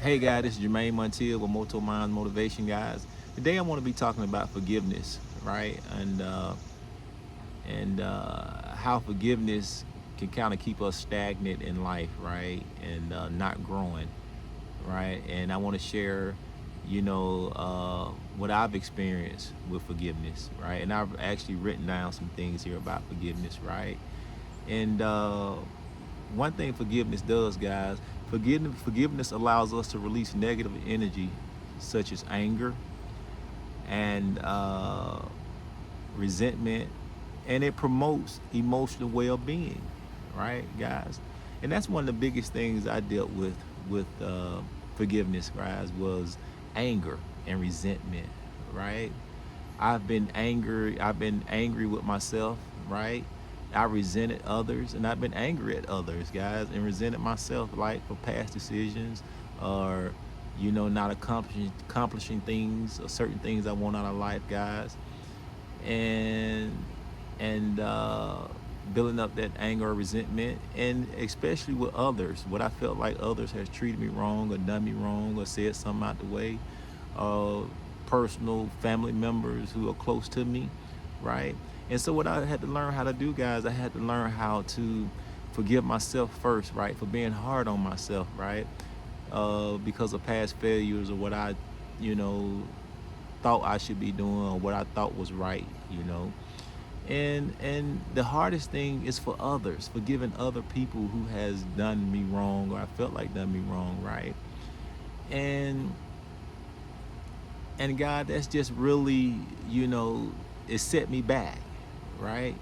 Hey guys, this is Jermaine Montiel with Moto Minds Motivation, guys. Today I want to be talking about forgiveness, right? And how forgiveness can kind of keep us stagnant in life, right? And not growing, right? And I want to share, what I've experienced with forgiveness, right? And I've actually written down some things here about forgiveness, right? And one thing forgiveness does, guys, forgiveness allows us to release negative energy, such as anger and resentment, and it promotes emotional well-being, right, guys? And that's one of the biggest things I dealt with forgiveness, guys, was anger and resentment, right? I've been angry with myself, right? I resented others, and I've been angry at others, guys, and resented myself, like for past decisions, or not accomplishing things or certain things I want out of life, guys, and building up that anger or resentment, and especially with others, what I felt like others has treated me wrong or done me wrong or said something out the way, uh, personal family members who are close to me, right? And so what I had to learn how to do, guys, I had to learn how to forgive myself first, right, for being hard on myself, right, because of past failures or what I, you know, thought I should be doing or what I thought was right. And the hardest thing is for others, forgiving other people who has done me wrong or I felt like done me wrong, right? And and God, that's just really, it set me back, right?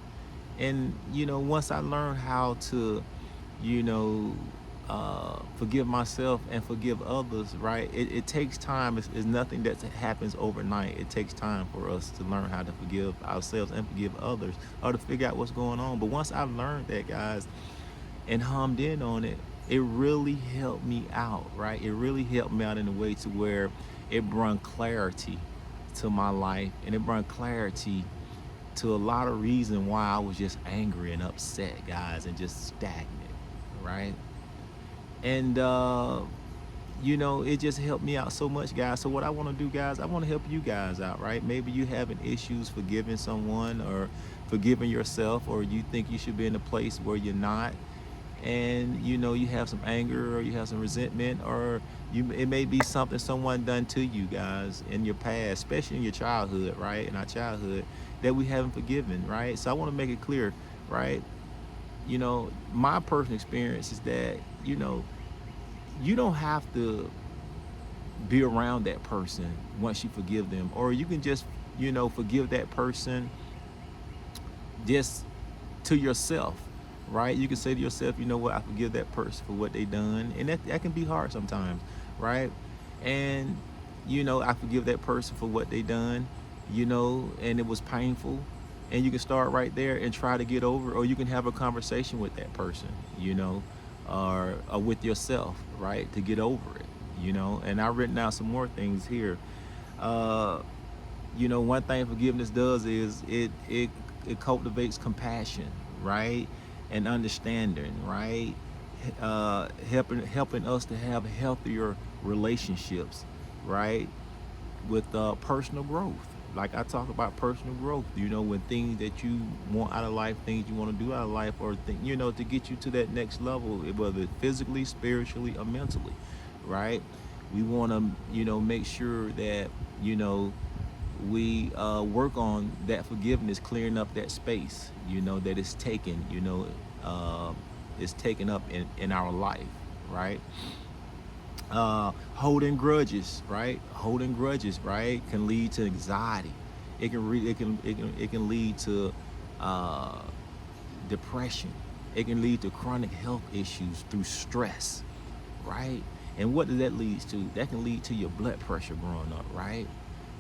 And once I learned how to, you know, forgive myself and forgive others, right? It takes time. It's nothing that happens overnight. It takes time for us to learn how to forgive ourselves and forgive others, or to figure out what's going on. But once I've learned that, guys, and homed in on it, it really helped me out, right? It really helped me out in a way to where it brought clarity to my life, and it brought clarity to a lot of reason why I was just angry and upset, guys, and just stagnant, right? And it just helped me out so much, guys. So what I want to do, guys, I want to help you guys out, right? Maybe you having issues forgiving someone or forgiving yourself, or you think you should be in a place where you're not, and you have some anger or you have some resentment, or it may be something someone done to you, guys, in your past, especially in your childhood, right? In our childhood, that we haven't forgiven, right? So I want to make it clear, right? My personal experience is that you don't have to be around that person once you forgive them, or you can just forgive that person just to yourself, right? You can say to yourself, you know what, I forgive that person for what they done, and that can be hard sometimes, right? And I forgive that person for what they done, and it was painful, and you can start right there and try to get over, or you can have a conversation with that person, or with yourself, right, to get over it, and I've written down some more things here. uh One thing forgiveness does is it cultivates compassion, right, and understanding, right, helping us to have healthier relationships, right, with personal growth. Like I talk about personal growth, when things that you want out of life, things you want to do out of life, or to get you to that next level, whether it's physically, spiritually, or mentally, right? We want to, make sure that we work on that forgiveness, clearing up that space, that is taken, is taken up in our life, right? Holding grudges, right, can lead to anxiety. It can lead to uh, depression. It can lead to chronic health issues through stress, right? And what does that lead to? That can lead to your blood pressure growing up, right?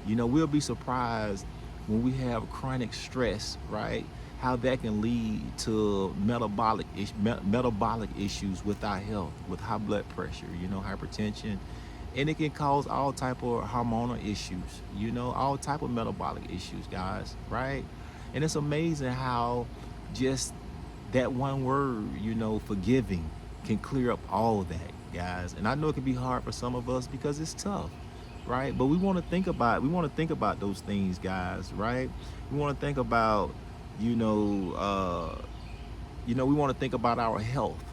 We'll be surprised when we have chronic stress, right? How that can lead to metabolic issues with our health, with high blood pressure, hypertension, and it can cause all type of hormonal issues, all type of metabolic issues, guys, right? And it's amazing how just that one word, forgiving, can clear up all of that, guys. And I know it can be hard for some of us because it's tough, right? But we want to think about those things, guys, right? We want to think about, you know, we want to think about our health,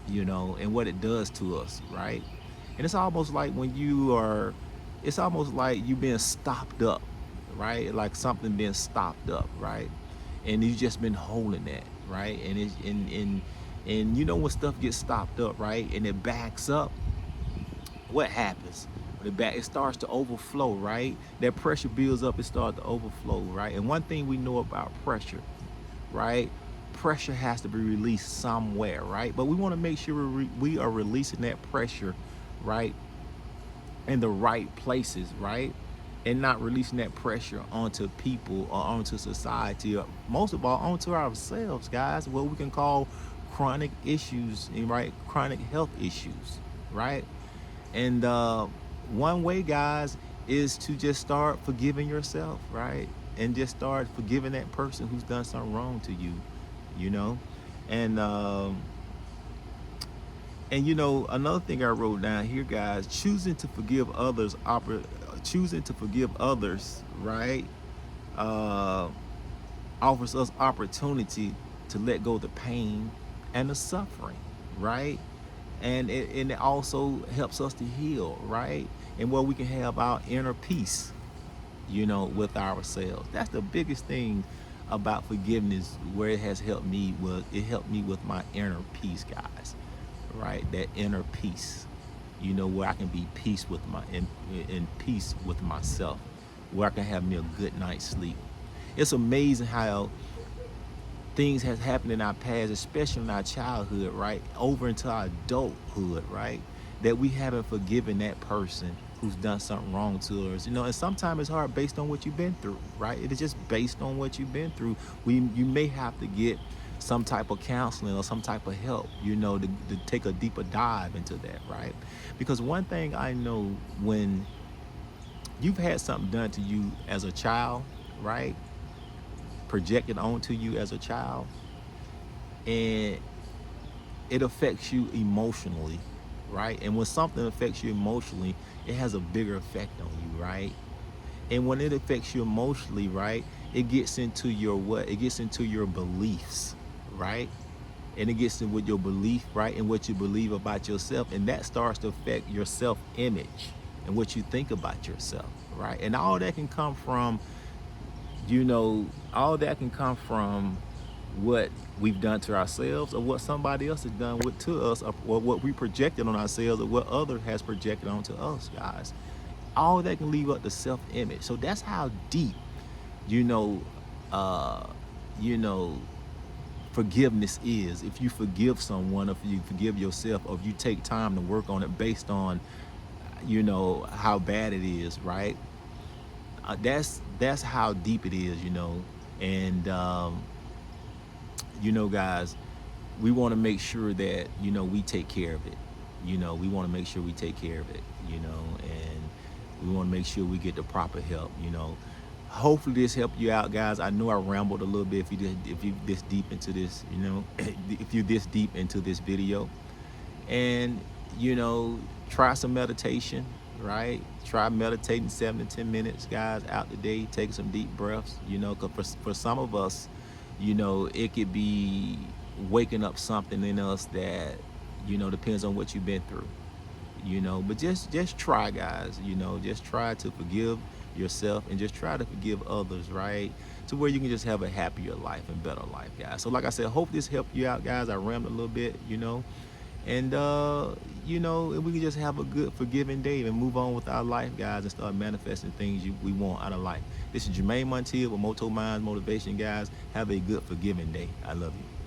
and what it does to us, right? And it's almost like it's almost like you being stopped up, right? Like something being stopped up, right? And you just been holding that, right? And when stuff gets stopped up, right, and it backs up, what happens? When it starts to overflow, right? That pressure builds up, it starts to overflow, right? And one thing we know about pressure, right? Pressure has to be released somewhere, right? But we want to make sure we are releasing that pressure, right, in the right places, right? And not releasing that pressure onto people or onto society, or most of all onto ourselves, guys. What we can call chronic issues, right? Chronic health issues, right? And one way, guys, is to just start forgiving yourself, right? And just start forgiving that person who's done something wrong to you, you know? And another thing I wrote down here, guys, choosing to forgive others, right? Uh, offers us opportunity to let go of the pain and the suffering, right? And it also helps us to heal, right? And where we can have our inner peace, with ourselves. That's the biggest thing about forgiveness. Where it has helped me was it helped me with my inner peace, guys. Right, that inner peace. Where I can be in peace with myself, where I can have me a good night's sleep. It's amazing how things has happened in our past, especially in our childhood, right, over into our adulthood, right, that we haven't forgiven that person who's done something wrong to us. And sometimes it's hard based on what you've been through, right? It is just based on what you've been through. You may have to get some type of counseling or some type of help, to take a deeper dive into that, right? Because one thing I know, when you've had something done to you as a child, right, projected onto you as a child, and it affects you emotionally, right? And when something affects you emotionally, it has a bigger effect on you, right? And when it affects you emotionally, right, it gets into your what? It gets into your beliefs, right? And it gets in with your belief, right, and what you believe about yourself, and that starts to affect your self-image and what you think about yourself, right? And all that can come from what we've done to ourselves, or what somebody else has done to us, or what we projected on ourselves, or what other has projected onto us, guys. All that can leave up to self-image. So that's how deep, you know, uh, you know, forgiveness is. If you forgive someone, if you forgive yourself, or if you take time to work on it based on, how bad it is, right? That's how deep it is, and guys, we want to make sure that we take care of it. We want to make sure we take care of it. And we want to make sure we get the proper help. Hopefully this helped you out, guys. I know I rambled a little bit. If you this deep into this, if you're this deep into this video, and try some meditation, right? Try meditating 7 to 10 minutes, guys, out the day. Take some deep breaths, because for some of us, it could be waking up something in us that depends on what you've been through. But just try, guys. Just try to forgive yourself, and just try to forgive others, right, to where you can just have a happier life and better life, guys. So like I said, hope this helped you out, guys. I rambled a little bit, and and we can just have a good forgiving day and move on with our life, guys, and start manifesting things we want out of life. This is Jermaine Montiel with Moto Minds Motivation, guys. Have a good forgiving day. I love you.